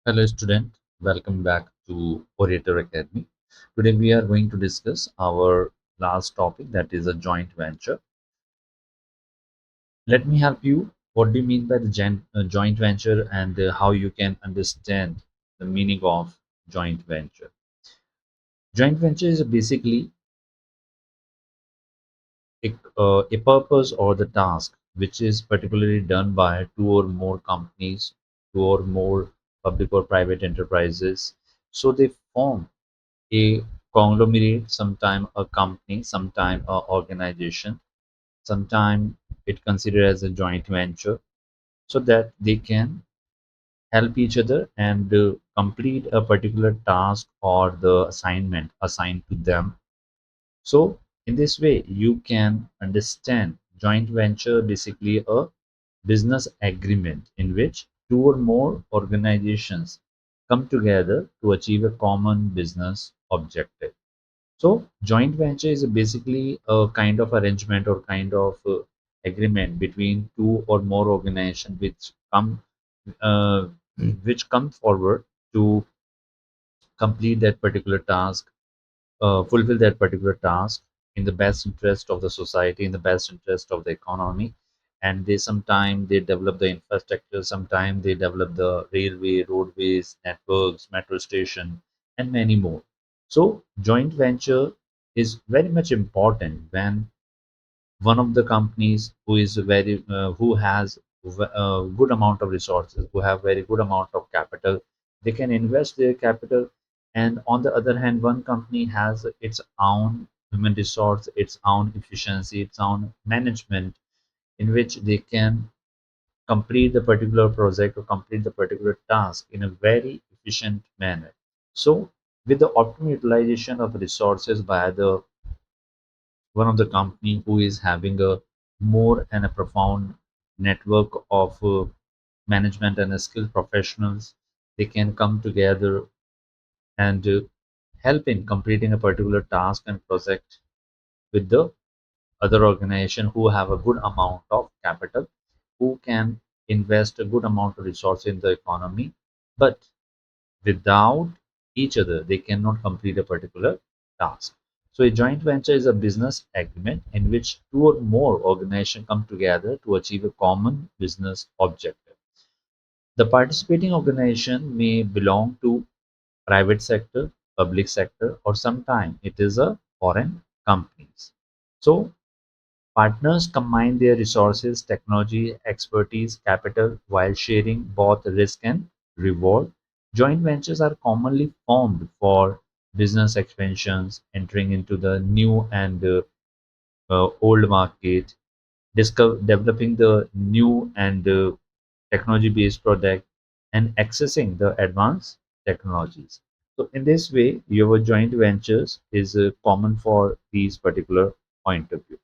Hello student, welcome back to Orator Academy. Today we are going to discuss our last topic, that is a joint venture. Let me help you. What do you mean by the joint venture and how you can understand the meaning of joint venture? Joint venture is basically a purpose or the task which is particularly done by two or more companies, two or more public or private enterprises. So they form a conglomerate, sometime a company, sometime a organization, sometime it considered as a joint venture, so that they can help each other and complete a particular task or the assignment assigned to them. So in this way, you can understand joint venture basically a business agreement in which two or more organizations come together to achieve a common business objective. So joint venture is basically a kind of arrangement or kind of agreement between two or more organizations uh, which come forward to complete that particular task, fulfill that particular task in the best interest of the society, in the best interest of the economy. And they sometimes they develop the infrastructure, sometimes they develop the railway, roadways, networks, metro station, and many more. So joint venture is very much important when one of the companies who is very who has a good amount of resources, who have very good amount of capital, they can invest their capital. And on the other hand, one company has its own human resource, its own efficiency, its own management, in which they can complete the particular project or complete the particular task in a very efficient manner. So with the optimal utilization of resources by the one of the company who is having a more and a profound network of management and skilled professionals, they can come together and help in completing a particular task and project with the other organization who have a good amount of capital, who can invest a good amount of resource in the economy, but without each other, they cannot complete a particular task. So a joint venture is a business agreement in which two or more organizations come together to achieve a common business objective. The participating organization may belong to private sector, public sector, or sometimes it is a foreign companies. So partners combine their resources, technology, expertise, capital while sharing both risk and reward. Joint ventures are commonly formed for business expansions, entering into the new and old market, developing the new and technology-based product, and accessing the advanced technologies. So in this way, your joint ventures is common for these particular point of view.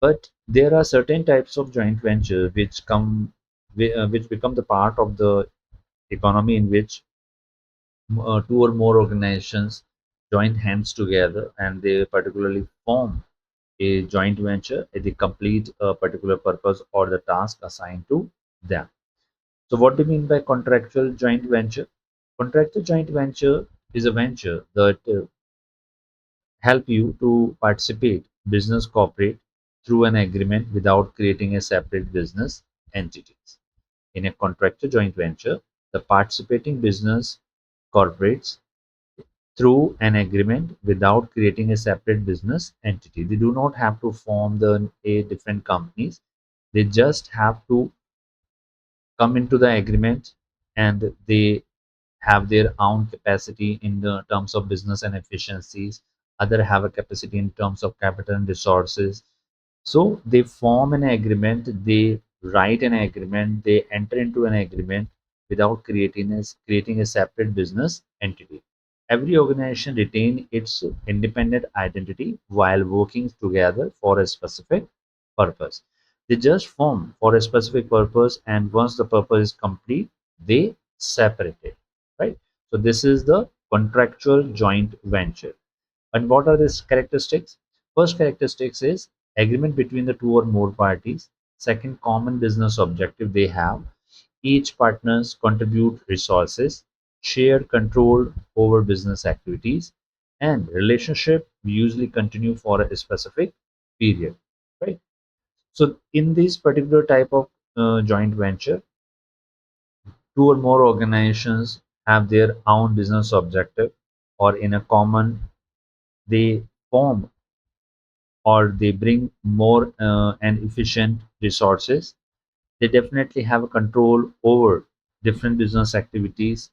But there are certain types of joint venture which become the part of the economy in which two or more organizations join hands together and they particularly form a joint venture and they complete a particular purpose or the task assigned to them. So what do you mean by contractual joint venture? Contractual joint venture is a venture that help you to participate business cooperate through an agreement without creating a separate business entities. In a contractor joint venture, the participating business corporates through an agreement without creating a separate business entity. They do not have to form the a different companies. They just have to come into the agreement and they have their own capacity in the terms of business and efficiencies. Other have a capacity in terms of capital and resources. So they form an agreement, they write an agreement, they enter into an agreement without creating a separate business entity. Every organization retain its independent identity while working together for a specific purpose. They just form for a specific purpose, and once the purpose is complete, they separate it. Right. So this is the contractual joint venture. And what are its characteristics? First characteristics is agreement between the two or more parties. Second, common business objective they have. Each partners contribute resources, share control over business activities, and relationship usually continue for a specific period, right? So in this particular type of joint venture, two or more organizations have their own business objective, or in a common, they form or they bring more and efficient resources. They definitely have a control over different business activities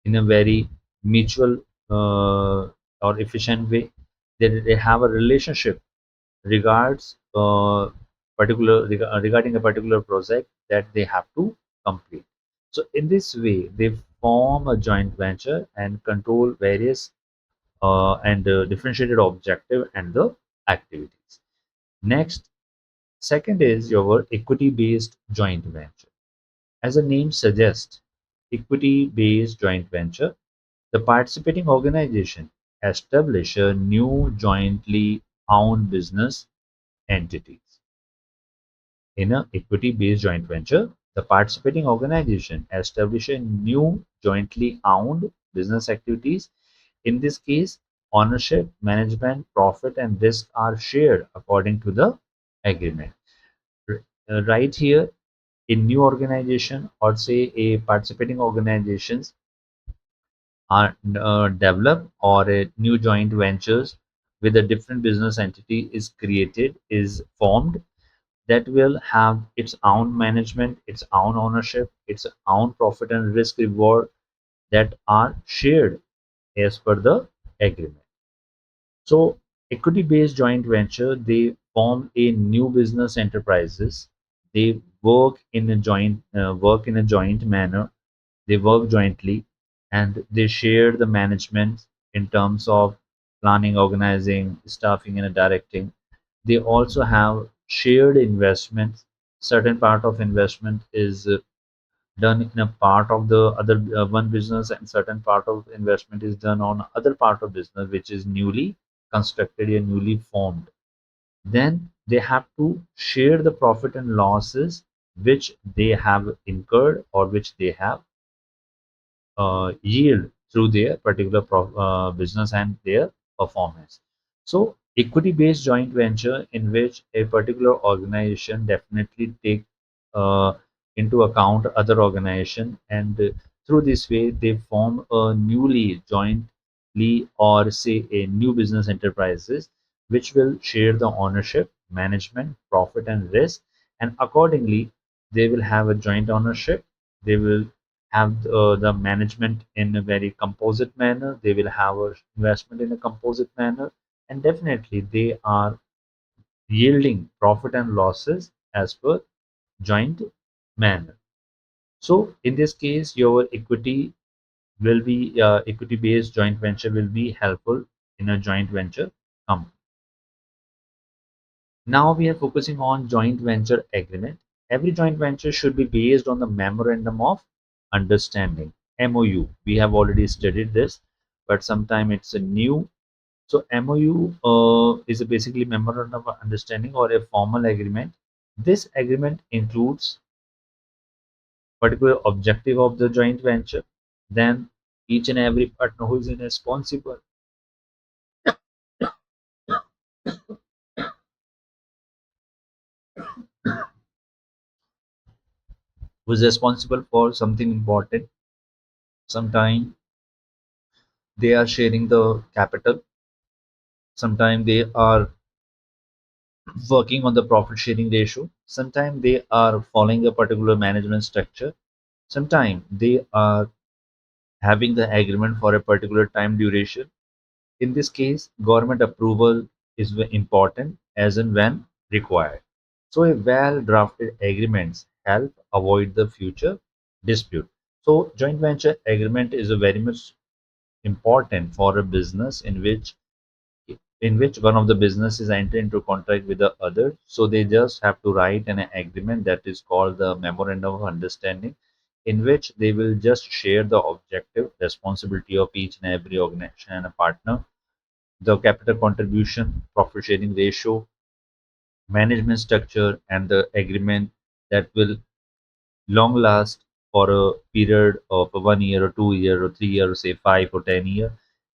in a very mutual or efficient way. They have a relationship regards regarding a particular project that they have to complete. So in this way, they form a joint venture and control various and differentiated objective and the activities. Next, second is your equity-based joint venture. As the name suggests, equity-based joint venture, the participating organization establish a new jointly owned business entities. In an equity-based joint venture, the participating organization establish a new jointly owned business activities. In this case, ownership, management, profit, and risk are shared according to the agreement. Right here, in new organization or say a participating organizations are developed or a new joint ventures with a different business entity is created, is formed, that will have its own management, its own ownership, its own profit and risk reward that are shared as per the agreement. So equity-based joint venture, they form a new business enterprises. They work in a joint manner. They work jointly, and they share the management in terms of planning, organizing, staffing, and directing. They also have shared investments. Certain part of investment is done in a part of the other one business, and certain part of investment is done on other part of business which is newly constructed or newly formed. Then they have to share the profit and losses which they have incurred or which they have yield through their particular business and their performance. So equity-based joint venture in which a particular organization definitely take uh, into account other organization, and through this way they form a newly jointly or say a new business enterprises which will share the ownership, management, profit and risk, and accordingly they will have a joint ownership. They will have the management in a very composite manner. They will have a investment in a composite manner, and definitely they are yielding profit and losses as per joint manner. So in this case, your equity based joint venture will be helpful in a joint venture company. Now we are focusing on joint venture agreement. Every joint venture should be based on the memorandum of understanding, MOU. We have already studied this, but sometime it's a new. So MOU is a basically memorandum of understanding or a formal agreement. This agreement includes particular objective of the joint venture, then each and every partner who is responsible, who is responsible for something important. Sometimes they are sharing the capital. Sometimes they are working on the profit sharing ratio. Sometimes they are following a particular management structure. Sometimes they are having the agreement for a particular time duration. In this case, government approval is important as and when required. So a well-drafted agreements help avoid the future dispute. So joint venture agreement is a very much important for a business in which one of the businesses enter into contract with the other. So they just have to write an agreement that is called the memorandum of understanding, in which they will just share the objective, responsibility of each and every organization and a partner, the capital contribution, profit sharing ratio, management structure, and the agreement that will long last for a period of 1 year or 2 year or 3 year or say 5 or 10 year,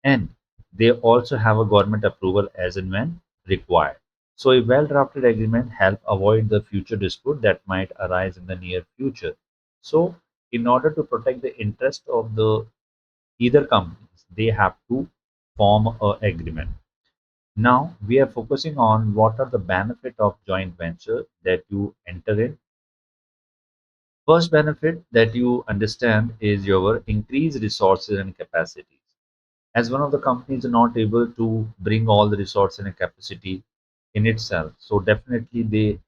and they also have a government approval as and when required. So a well-drafted agreement help avoid the future dispute that might arise in the near future. So in order to protect the interest of the either companies, they have to form a agreement. Now we are focusing on what are the benefit of joint venture that you enter in. First benefit that you understand is your increased resources and capacities. As one of the companies are not able to bring all the resources and capacity in itself, so definitely they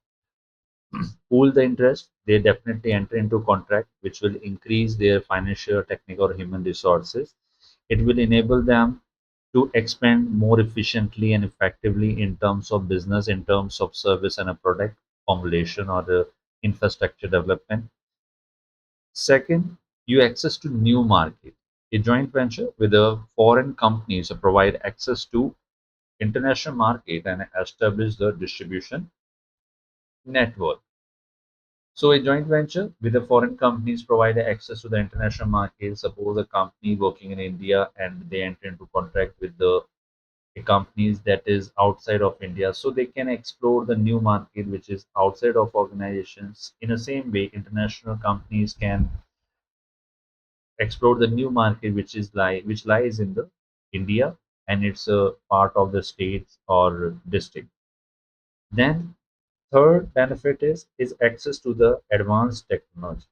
pool the interest, they definitely enter into contract which will increase their financial, technical, or human resources. It will enable them to expand more efficiently and effectively in terms of business, in terms of service and a product formulation or the infrastructure development. Second, you access to new market. A joint venture with a foreign companies provide access to international market and establish the distribution network. So a joint venture with the foreign companies provide access to the international market. Suppose a company working in India and they enter into contract with the companies that is outside of India, so they can explore the new market which is outside of organizations. In the same way, international companies can explore the new market which lies in the India and it's a part of the states or district. Then third benefit is access to the advanced technology.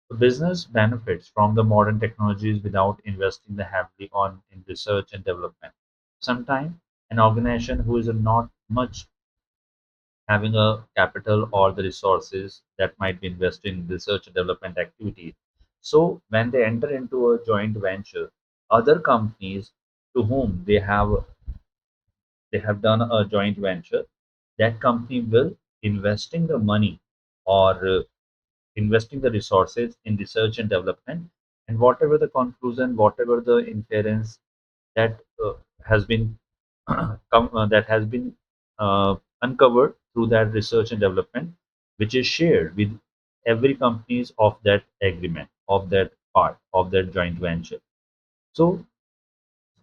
The business benefits from the modern technologies without investing the heavily on in research and development. Sometimes an organization who is not much having a capital or the resources that might be invested in research and development activities. So when they enter into a joint venture, other companies to whom they have done a joint venture, that company will investing the money or investing the resources in research and development, and whatever the conclusion, whatever the inference that has been that has been uncovered through that research and development, which is shared with every companies of that agreement, of that part of that joint venture. So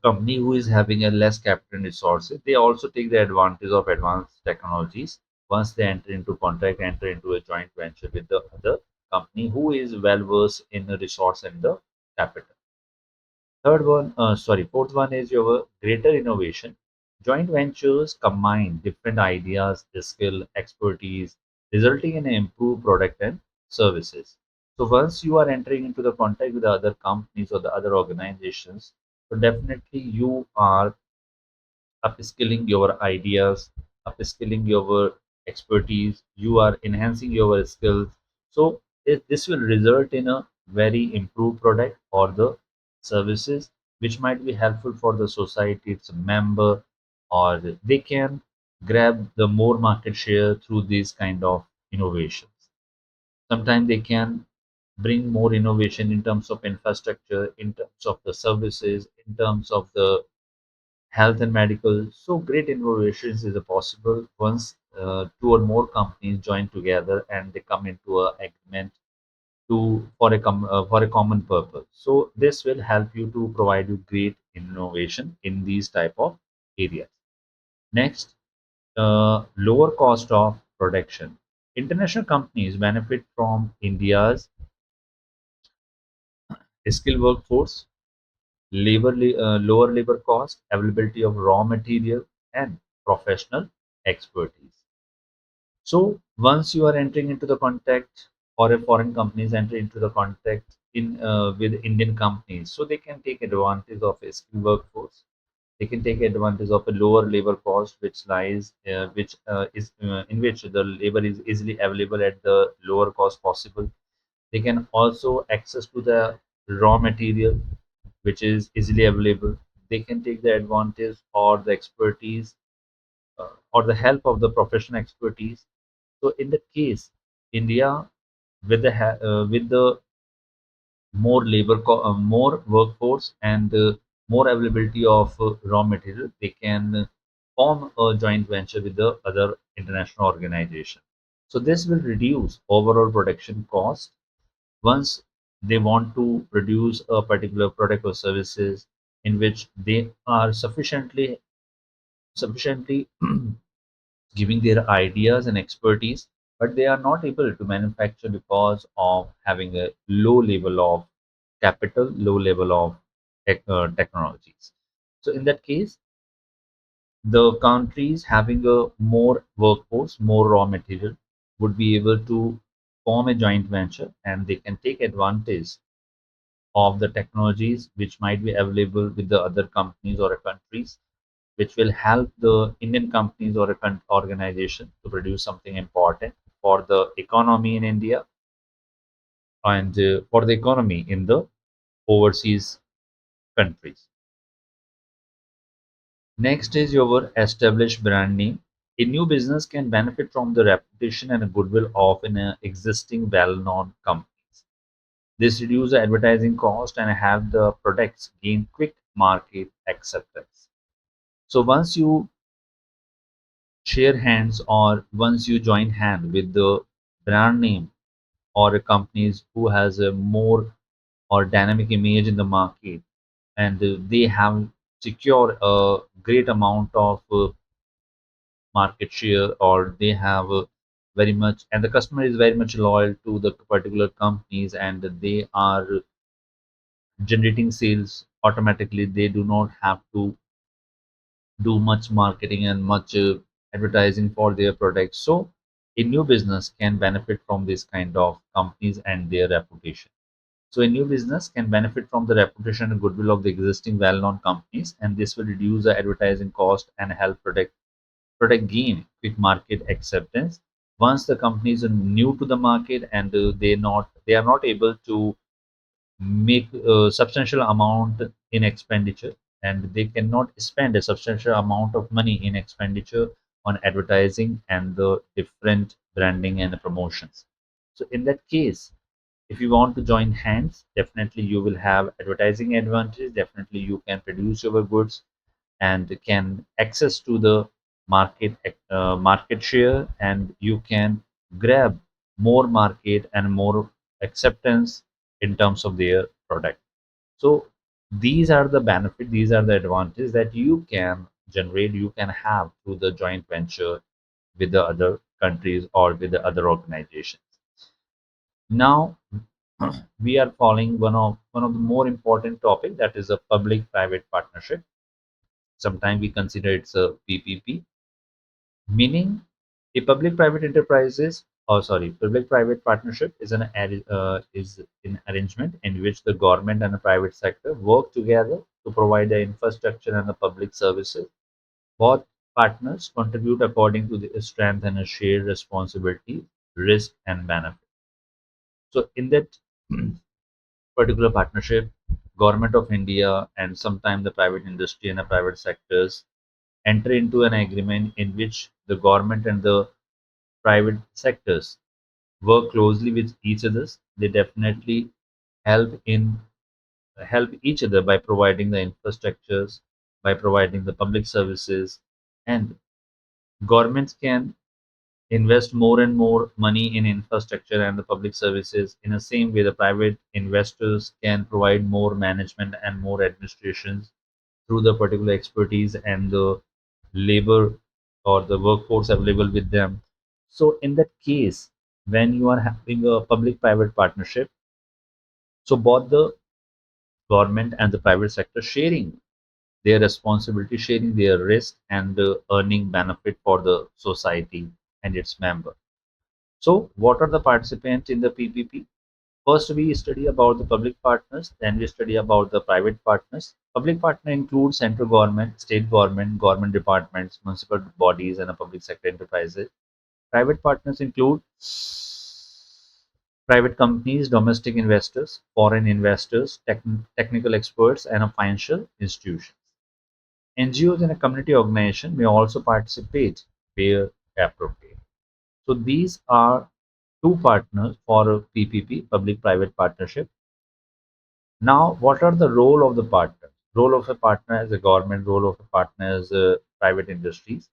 company who is having a less capital resources, they also take the advantage of advanced technologies once they enter into contract, enter into a joint venture with the other company who is well versed in the resource and the capital. Fourth one is your greater innovation. Joint ventures combine different ideas, skill, expertise, resulting in an improved product and services. So once you are entering into the contact with the other companies or the other organizations, so definitely you are upskilling your ideas, upskilling your expertise, you are enhancing your skills. So this will result in a very improved product or the services which might be helpful for the society, its member, or they can grab the more market share through these kind of innovations. Sometimes they can bring more innovation in terms of infrastructure, in terms of the services, in terms of the health and medical. So great innovations is possible once two or more companies join together and they come into a agreement to for a common purpose. So this will help you to provide you great innovation in these type of areas. Next, lower cost of production. International companies benefit from India's skilled workforce, lower labor cost, availability of raw material, and professional expertise. So once you are entering into the contact or a foreign companies enter into the contact in with Indian companies, so they can take advantage of a skilled workforce. They can take advantage of a lower labor cost, which lies, which is in which the labor is easily available at the lower cost possible. They can also access to the raw material which is easily available. They can take the advantage or the expertise or the help of the professional expertise. So in that case, India with with the more workforce and more availability of raw material, they can form a joint venture with the other international organization. So this will reduce overall production cost Once they want to produce a particular product or services in which they are sufficiently giving their ideas and expertise, but they are not able to manufacture because of having a low level of capital, low level of technologies. So in that case, the countries having a more workforce, more raw material, would be able to form a joint venture, and they can take advantage of the technologies which might be available with the other companies or countries, which will help the Indian companies or organization to produce something important for the economy in India and for the economy in the overseas countries. Next is your established brand name. A new business can benefit from the reputation and goodwill of an existing well-known companies. This reduces the advertising cost and have the products gain quick market acceptance. So once you share hands or once you join hand with the brand name or a companies who has a more or dynamic image in the market, and they have secured a great amount of market share, or they have very much, and the customer is very much loyal to the particular companies, and they are generating sales automatically. They do not have to do much marketing and much advertising for their products. So a new business can benefit from this kind of companies and their reputation. So a new business can benefit from the reputation and goodwill of the existing well-known companies, and this will reduce the advertising cost and help product gain quick market acceptance. Once the companies are new to the market and they are not able to make a substantial amount in expenditure, and they cannot spend a substantial amount of money in expenditure on advertising and the different branding and promotions. So in that case, if you want to join hands, definitely you will have advertising advantage, definitely you can produce your goods and can access to the market share, and you can grab more market and more acceptance in terms of their product. So these are the benefit, these are the advantages that you can generate, you can have through the joint venture with the other countries or with the other organizations. Now we are following one of the more important topic, that is a public private partnership. Sometimes we consider it's a PPP, meaning a public-private enterprises, or sorry, public-private partnership is is an arrangement in which the government and the private sector work together to provide the infrastructure and the public services. Both partners contribute according to the strength and a shared responsibility, risk, and benefit. So in that particular partnership, government of India and sometimes the private industry and the private sectors enter into an agreement in which the government and the private sectors work closely with each other. They definitely help in help each other by providing the infrastructures, by providing the public services, and governments can invest more and more money in infrastructure and the public services. In the same way, the private investors can provide more management and more administrations through the particular expertise and the labor or the workforce available with them. So in that case, when you are having a public-private partnership, so both the government and the private sector sharing their responsibility, sharing their risk, and earning benefit for the society and its member. So what are the participants in the PPP? First, we study about the public partners, then we study about the private partners. Public partner includes central government, state government, government departments, municipal bodies, and public sector enterprises. Private partners include private companies, domestic investors, foreign investors, technical experts, and financial institutions. NGOs and a community organization may also participate where appropriate. So these are two partners for a PPP, public-private partnership. Now, what are the role of the partner? Role of a partner as a government, role of a partner as a private industries.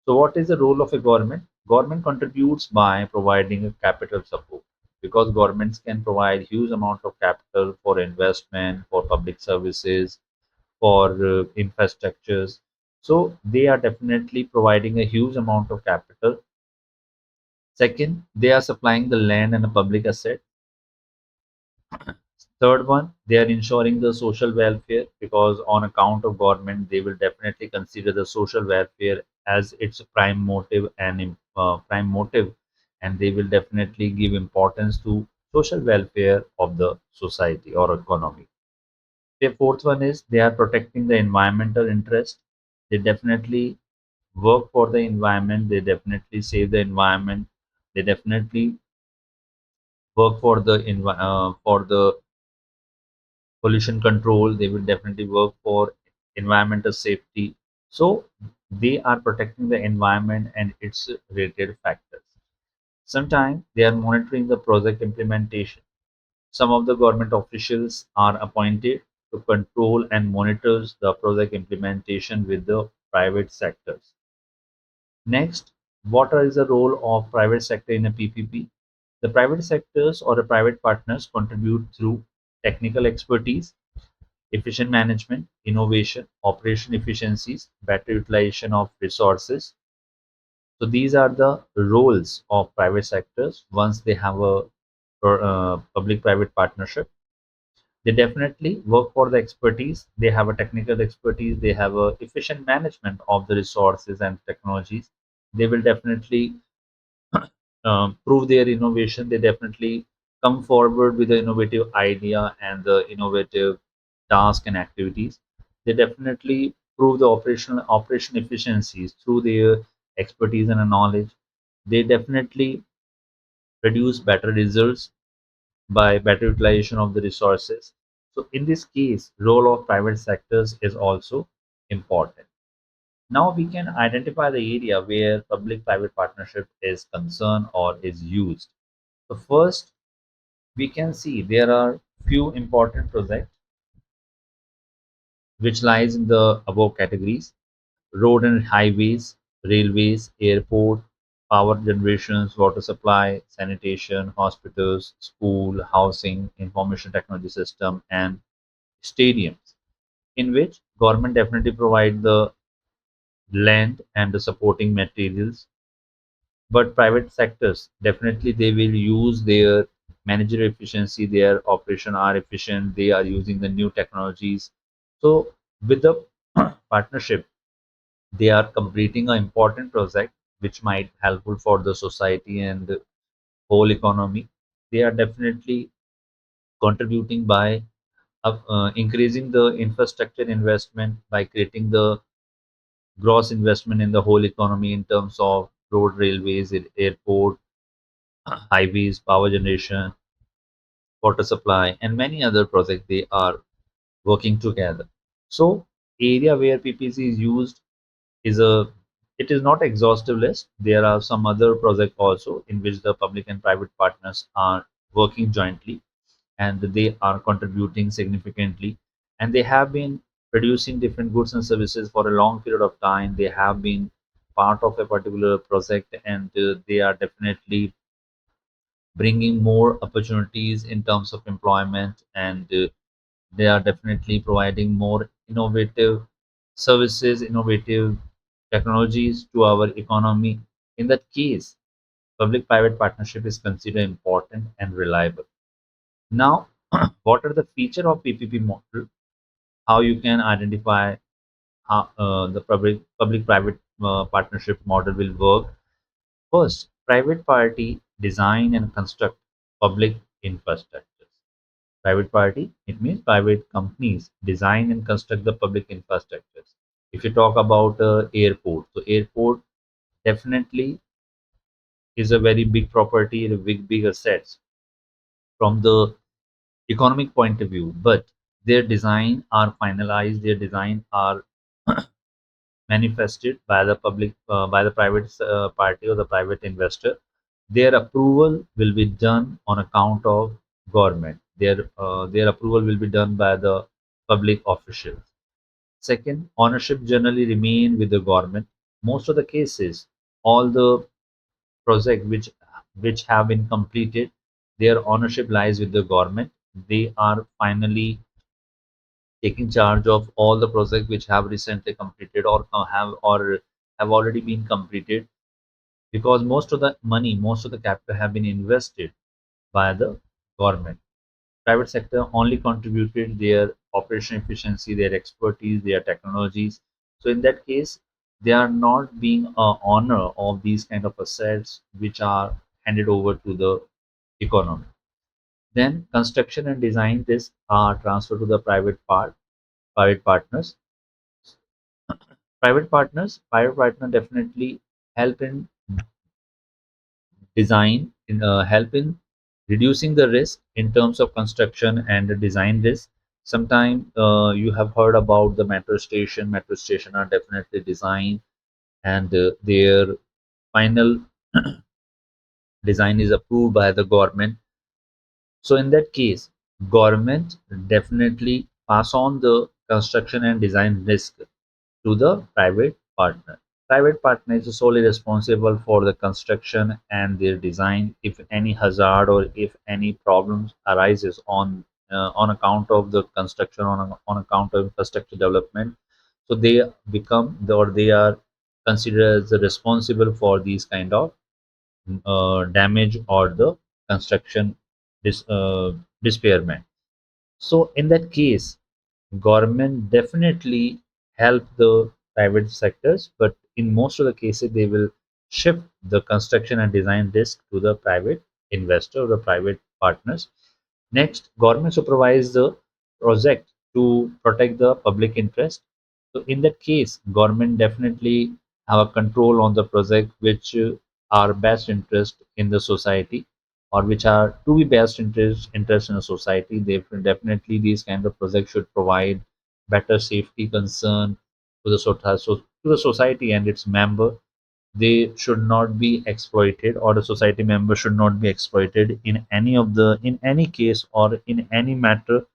So what is the role of a government? Government contributes by providing a capital support. because governments can provide huge amount of capital for investment, for public services, for infrastructures. So they are definitely providing a huge amount of capital. Second, they are supplying the land and a public asset. Third one, they are ensuring the social welfare because on account of government, they will definitely consider the social welfare as its prime motive and they will definitely give importance to social welfare of the society or economy. The fourth one is they are protecting the environmental interest. They definitely work for the environment. They definitely save the environment. They definitely work for the pollution control. They will definitely work for environmental safety. So they are protecting the environment and its related factors. Sometimes they are monitoring the project implementation. Some of the government officials are appointed to control and monitors the project implementation with the private sectors. Next, what is the role of private sector in a PPP? The private sectors or the private partners contribute through technical expertise, efficient management, innovation, operation efficiencies, better utilization of resources. So these are the roles of private sectors once they have a public-private partnership. They definitely work for the expertise. They have a technical expertise. They have a efficient management of the resources and technologies. They will definitely prove their innovation. They definitely come forward with the innovative idea and the innovative task and activities. They definitely prove the operation efficiencies through their expertise and knowledge. They definitely produce better results by better utilization of the resources. So in this case, role of private sectors is also important. Now we can identify the area where public-private partnership is concerned or is used. So first, we can see there are few important projects which lies in the above categories: road and highways, railways, airport, power generations, water supply, sanitation, hospitals, school, housing, information technology system, and stadiums, in which government definitely provide the land and the supporting materials, but private sectors definitely they will use their managerial efficiency, their operation are efficient, they are using the new technologies. So with the partnership, they are completing an important project which might helpful for the society and the whole economy. They are definitely contributing by increasing the infrastructure investment by creating the gross investment in the whole economy in terms of road, railways, airport, highways, power generation, water supply, and many other projects they are working together. So area where PPC is used is a it is not exhaustive list. There are some other projects also in which the public and private partners are working jointly and they are contributing significantly and they have been producing different goods and services for a long period of time. They have been part of a particular project and they are definitely bringing more opportunities in terms of employment and they are definitely providing more innovative services, innovative technologies to our economy. In that case, public-private partnership is considered important and reliable. Now, what are the features of PPP model? How you can identify how the public-private partnership model will work? First, private party design and construct public infrastructures. Private party, it means private companies design and construct the public infrastructures. If you talk about airport, so airport definitely is a very big property, a big assets from the economic point of view, but their design are finalized, their design are manifested by the public, by the private party or the private investor. Their approval will be done on account of government. Their approval will be done by the public officials. Second, ownership generally remain with the government. Most of the cases, all the project which have been completed, their ownership lies with the government. They are finally taking charge of all the projects which have recently completed or have already been completed, because most of the money, most of the capital have been invested by the government. Private sector only contributed their operation efficiency, their expertise, their technologies. So in that case, they are not being a owner of these kind of assets which are handed over to the economy. Then construction and design risk are transferred to the private partners. Private partner definitely help in help in reducing the risk in terms of construction and the design risk. Sometimes you have heard about the metro station. Metro station are definitely designed, and their final design is approved by the government. So in that case, government definitely pass on the construction and design risk to the private partner. Private partner is solely responsible for the construction and their design. If any hazard or if any problems arises on account of the construction, on account of infrastructure development, so they become or they are considered as the responsible for these kind of damage or the construction disrepairment. So in that case, government definitely help the private sectors, but in most of the cases they will shift the construction and design risk to the private investor or the private partners. Next, government supervise the project to protect the public interest. So in that case, government definitely have a control on the project which are best interest in the society, or which are to be best interest in a society. They definitely these kind of projects should provide better safety concern to the to the society and its member. They should not be exploited, or the society member should not be exploited in any case or in any matter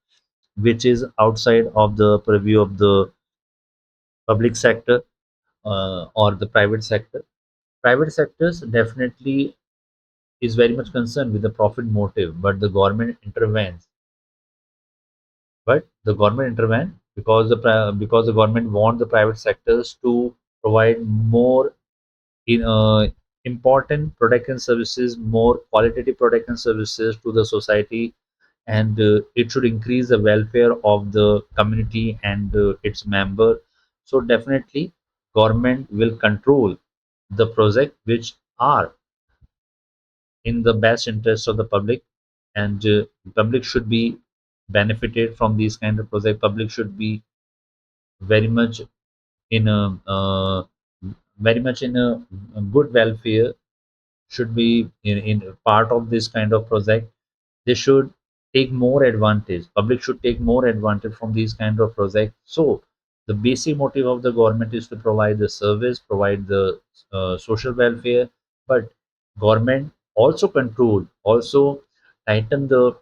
which is outside of the purview of the public sector or the private sector. Private sectors definitely is very much concerned with the profit motive, but the government intervenes. But the government intervene because because the government want the private sectors to provide more in important product and services, more qualitative product and services to the society, and it should increase the welfare of the community and its member. So definitely, government will control the project which are in the best interest of the public, and public should be benefited from these kind of project. Public should be very much in a very much in a good welfare, should be in part of this kind of project. They should take more advantage. Public should take more advantage from these kind of projects. So the basic motive of the government is to provide the service, provide the social welfare, but government also control, also tighten the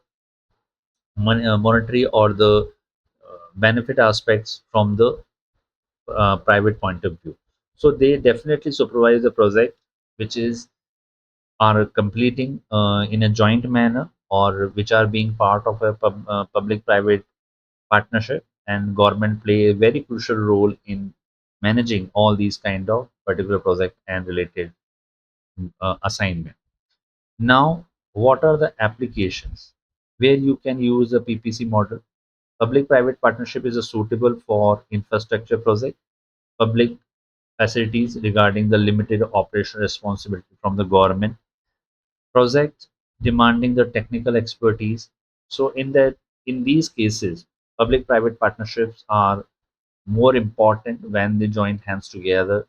monetary or the benefit aspects from the private point of view. So they definitely supervise the project which is are completing in a joint manner, or which are being part of a public-private partnership, and government play a very crucial role in managing all these kind of particular project and related assignment. Now, what are the applications where you can use a PPC model? Public-private partnership is a suitable for infrastructure project, public facilities regarding the limited operational responsibility from the government, projects demanding the technical expertise. So in these cases, public-private partnerships are more important when they join hands together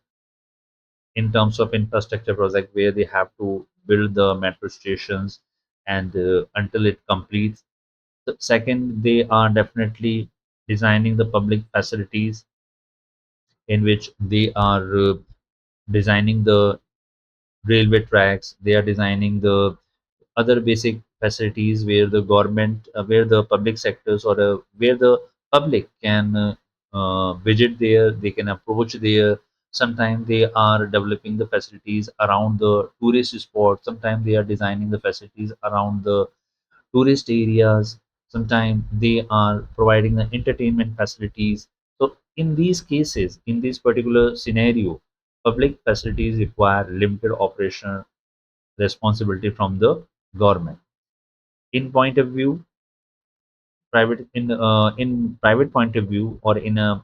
in terms of infrastructure project where they have to build the metro stations and until it completes. The second, they are definitely designing the public facilities in which they are designing the railway tracks, they are designing the other basic facilities where the government, where the public sectors or where the public can visit there, they can approach there. Sometimes they are developing the facilities around the tourist spot. Sometimes they are designing the facilities around the tourist areas. Sometimes they are providing the entertainment facilities. So in these cases, in this particular scenario, public facilities require limited operational responsibility from the government. In point of view, in private point of view, or in a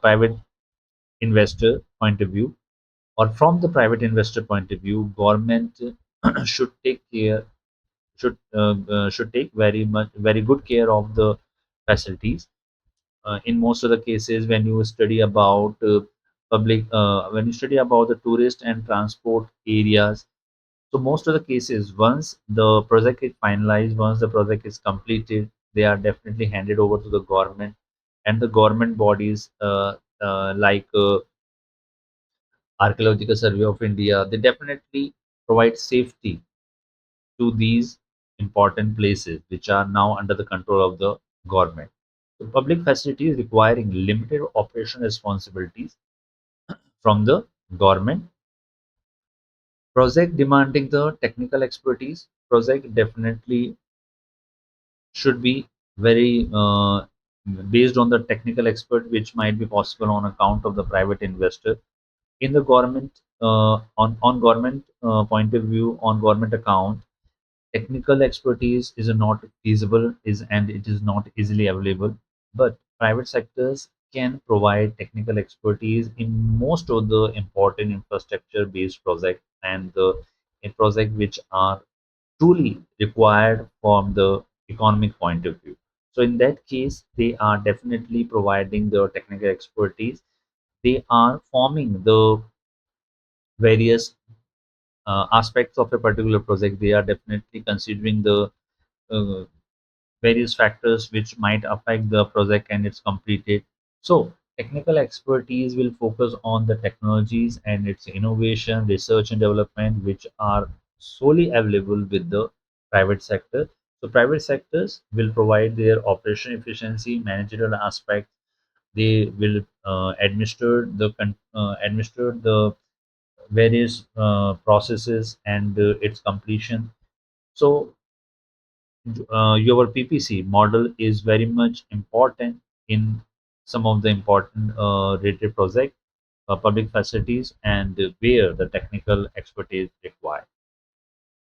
private investor point of view, or from the private investor point of view, government should take care should take very good care of the facilities. In most of the cases, when you study about when you study about the tourist and transport areas, so most of the cases, once the project is finalized, once the project is completed, they are definitely handed over to the government, and the government bodies like Archaeological Survey of India, they definitely provide safety to these important places which are now under the control of the government. So public facilities requiring limited operation responsibilities from the government. Project demanding the technical expertise. Project definitely should be very based on the technical expert which might be possible on account of the private investor. In the government, on government point of view, on government account, technical expertise is not feasible is and it is not easily available, but private sectors can provide technical expertise in most of the important infrastructure based projects and the in projects which are truly required from the economic point of view. So in that case, they are definitely providing the technical expertise. They are forming the various aspects of a particular project. They are definitely considering the uh, various factors which might affect the project and its completed. So technical expertise will focus on the technologies and its innovation, research and development, which are solely available with the private sector. So private sectors will provide their operation efficiency, managerial aspects. They will administer the various processes and its completion. So your PPC model is very much important in some of the important rated project, public facilities, and where the technical expertise required.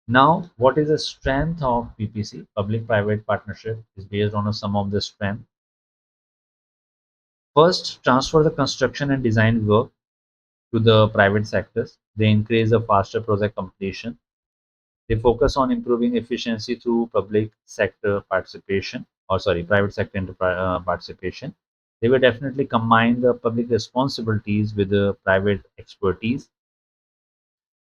Now, what is the strength of PPC? Public-private partnership is based on some of the strength. First, transfer the construction and design work to the private sectors. They increase the faster project completion. They focus on improving efficiency through public sector participation, or sorry, private sector participation. They will definitely combine the public responsibilities with the private expertise.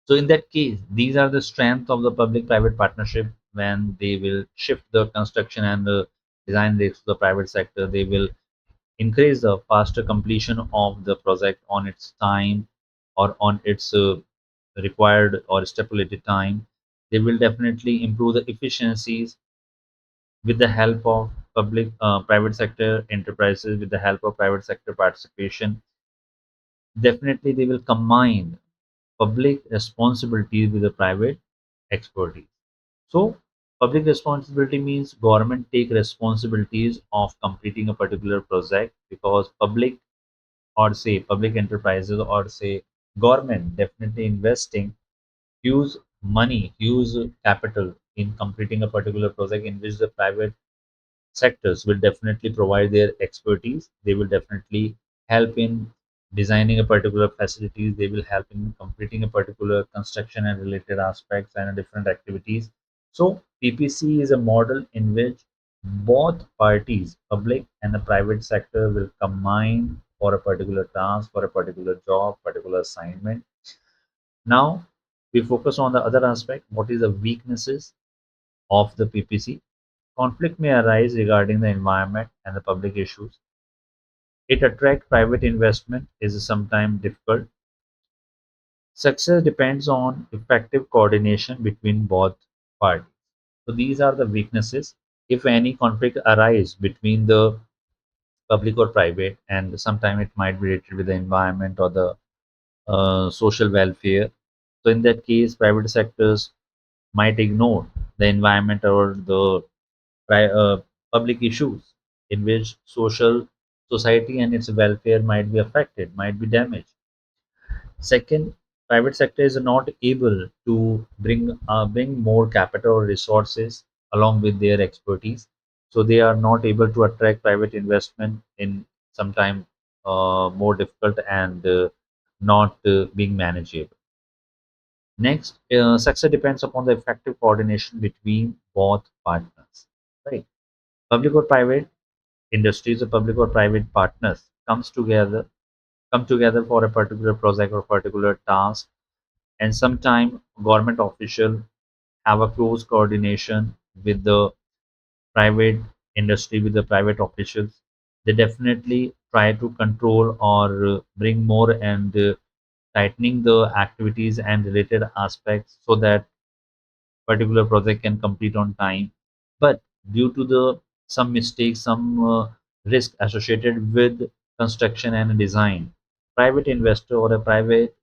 So in that case, these are the strength of the public-private partnership. When they will shift the construction and the design risks to the private sector, they will increase the faster completion of the project on its time or on its required or stipulated time. They will definitely improve the efficiencies with the help of private sector enterprises, with the help of private sector participation. Definitely, they will combine public responsibilities with the private expertise. So, public responsibility means government take responsibilities of completing a particular project, because public, or say public enterprises, or say government definitely investing huge money, huge capital in completing a particular project, in which the private sectors will definitely provide their expertise. They will definitely help in designing a particular facilities. They will help in completing a particular construction and related aspects and different activities. So PPC is a model in which both parties, public and the private sector, will combine for a particular task, for a particular job, particular assignment. Now we focus on the other aspect. What is the weaknesses of the PPC? Conflict may arise regarding the environment and the public issues. It attract private investment is sometimes difficult. Success depends on effective coordination between both parties. So these are the weaknesses. If any conflict arise between the public or private, and sometimes it might be related with the environment or the social welfare. So in that case, private sectors might ignore the environment or the public issues in which society and its welfare might be affected, might be damaged. Second, private sector is not able to bring more capital or resources along with their expertise, so they are not able to attract private investment in sometime more difficult and not being manageable. Next, success depends upon the effective coordination between both partners. Right, public or private industries or public or private partners come together for a particular project or particular task, and sometimes government officials have a close coordination with the private industry, with the private officials. They definitely try to control or bring more and tightening the activities and related aspects so that particular project can complete on time. But due to the some mistakes, some risk associated with construction and design, private investor or a private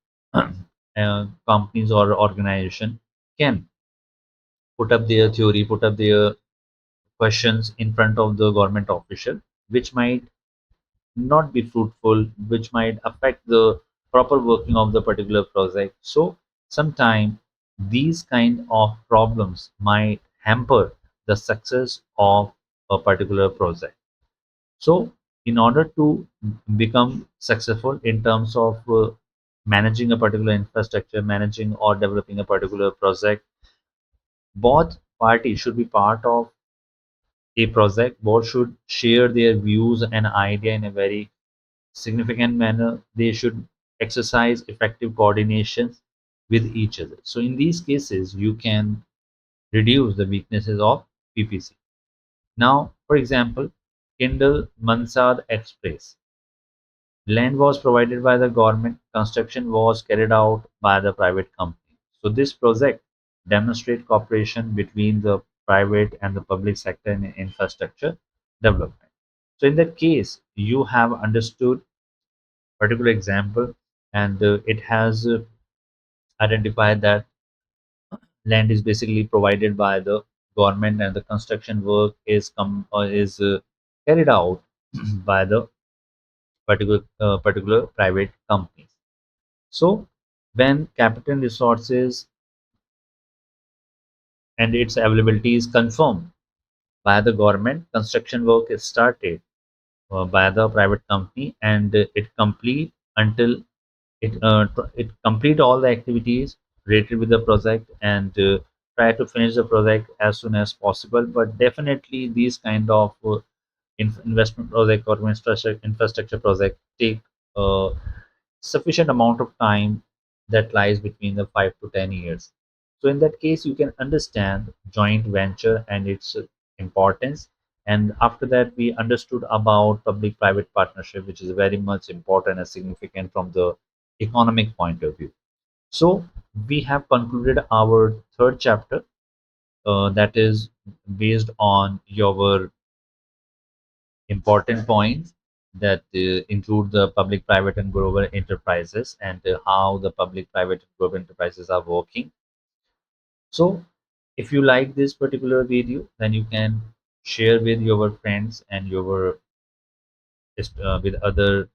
companies or organization can put up their theory, put up their questions in front of the government official, which might not be fruitful, which might affect the proper working of the particular project. So sometimes these kind of problems might hamper the success of a particular project. So in order to become successful in terms of managing a particular infrastructure, managing or developing a particular project, both parties should be part of a project. Both should share their views and idea in a very significant manner. They should exercise effective coordination with each other. So in these cases, you can reduce the weaknesses of PPC. Now, for example, Kindle Mansard Express. Land was provided by the government, construction was carried out by the private company. So this project demonstrates cooperation between the private and the public sector in infrastructure development. So in that case, you have understood particular example, and it has identified that land is basically provided by the government and the construction work is carried out by the particular private companies. So when capital resources and its availability is confirmed by the government, construction work is started by the private company, and it complete until it complete all the activities related with the project, and try to finish the project as soon as possible. But definitely these kind of investment project or infrastructure project take a sufficient amount of time that lies between the 5 to 10 years. So in that case, you can understand joint venture and its importance. And after that, we understood about public-private partnership, which is very much important and significant from the economic point of view. So we have concluded our third chapter, that is based on your important points that include the public, private, and global enterprises, and how the public, private, and global enterprises are working. So, if you like this particular video, then you can share with your friends and your with other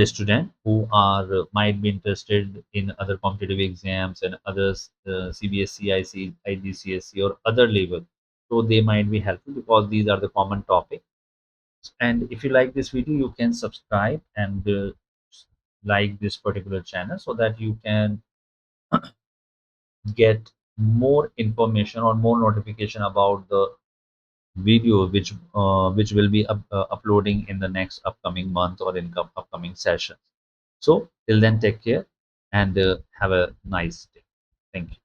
students who are might be interested in other competitive exams and others, CBSE, IGCSE, or other level. So they might be helpful because these are the common topics. And if you like this video, you can subscribe and like this particular channel so that you can get more information or more notification about the video which will be uploading in the next upcoming month or in upcoming sessions. So till then, take care and have a nice day. Thank you.